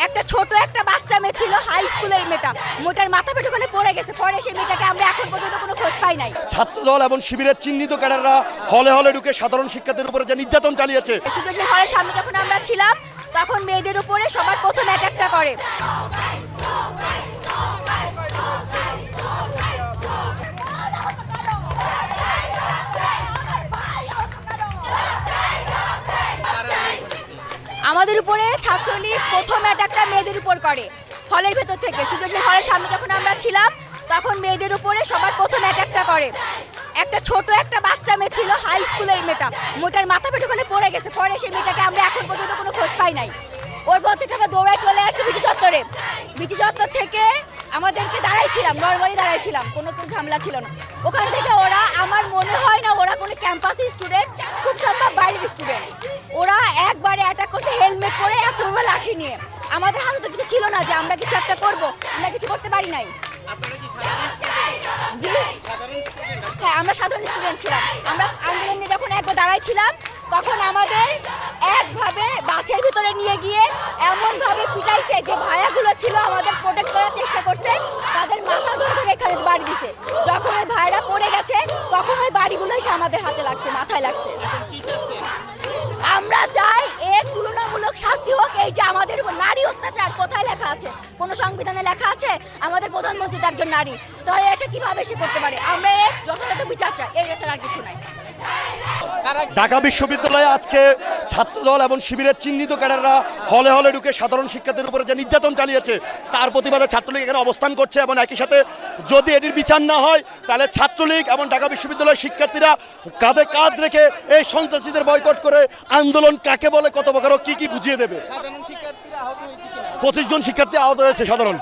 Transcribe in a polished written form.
একটা ছোট একটা বাচ্চা মেয়ে ছিল, হাই স্কুলের মেয়েটা, মোটার মাথা পেটে ওখানে পড়ে গেছে। পরে সেই মেয়েটাকে আমরা এখন পর্যন্ত কোনো খোঁজ পাই নাই। ছাত্রদল এবং শিবিরের চিহ্নিত ক্যাডাররা হলে হলে ঢুকে সাধারণ শিক্ষার্থীদের উপরে যে নির্যাতন চালিয়েছে, সুযোগের হলের সামনে যখন আমরা ছিলাম তখন মেয়েদের উপরে সবার প্রথম অ্যাটাকটা করে। আমাদের উপরে ছাত্রলীগ প্রথম অ্যাটাকটা মেয়েদের উপর করে হলের ভেতর থেকে। সুযোগের হলের সামনে যখন আমরা ছিলাম তখন মেয়েদের উপরে সবার প্রথম অ্যাটাকটা করে। একটা ছোট একটা বাচ্চা মেয়ে ছিল, হাই স্কুলের মেয়েটা, মোটার মাথা পেটে ওখানে পড়ে গেছে। পরে সেই মেয়েটাকে আমরা এখন পর্যন্ত কোনো খোঁজ পাই নাই। ওর পর থেকে আমরা দৌড়ায় চলে আসছি বিচি চত্বরে। বিচি চত্বর থেকে আমাদেরকে দাঁড়াইছিলাম, নর্মালি দাঁড়াইছিলাম, কোনো ঝামেলা ছিল না। ওখান থেকে ওরা, আমার মনে হয় না ওরা কোনো ক্যাম্পাসের স্টুডেন্ট, খুব সম্ভব বাইরের স্টুডেন্ট। ওরা একবারে অ্যাটাক করছে হেলমেট পরে, এত বড় লাঠি নিয়ে। আমাদের হাতে তো কিছু ছিল না যে আমরা কিছু একটা করবো, আমরা কিছু করতে পারি নাই। জি হ্যাঁ, আমরা সাধারণ স্টুডেন্ট ছিলাম। আমরা আন্দোলন নিয়ে যখন একবার দাঁড়াইছিলাম তখন আমাদের একভাবে বাসের ভিতরে নিয়ে গিয়ে এমনভাবে পিটাইছে যে ভাইয়াগুলো ছিল আমাদের প্রোটেক্ট করার চেষ্টা করছে, তাদের মাথা ধরে ধরে এখানে বাড়ি দিছে। যখন ওই ভাইরা পড়ে গেছে তখন ওই বাড়িগুলো এসে আমাদের হাতে লাগছে, মাথায় লাগছে। আমরা চাই এর তুলনামূলক শাস্তি হোক। এই যে আমাদের উপর নারী অত্যাচার কোথায় লেখা আছে? কোনো সংবিধানে লেখা আছে আমাদের প্রধানমন্ত্রী তার একজন নারী? তাহলে এটা কিভাবে সে করতে পারে? আমরা এর যথাযথ বিচার চাই, এর এছাড়া আর কিছু নাই। ঢাকা বিশ্ববিদ্যালয়ে আজকে ছাত্রদল এবং শিবিরের চিহ্নিত ক্যাডাররা হলে হলে ঢুকে সাধারণ শিক্ষার্থীদের উপরে যে নির্যাতন চালিয়েছে তার প্রতিবাদে ছাত্রলীগ এখানে অবস্থান করছে। এবং একই সাথে যদি এটির বিচার না হয় তাহলে ছাত্রলীগ এবং ঢাকা বিশ্ববিদ্যালয়ের শিক্ষার্থীরা কাঁধে কাঁধ রেখে এই সন্ত্রাসীদের বয়কট করে আন্দোলন কাকে বলে, কত প্রকার কি কি বুঝিয়ে দেবে। 25 জন শিক্ষার্থী আহত হয়েছে সাধারণ।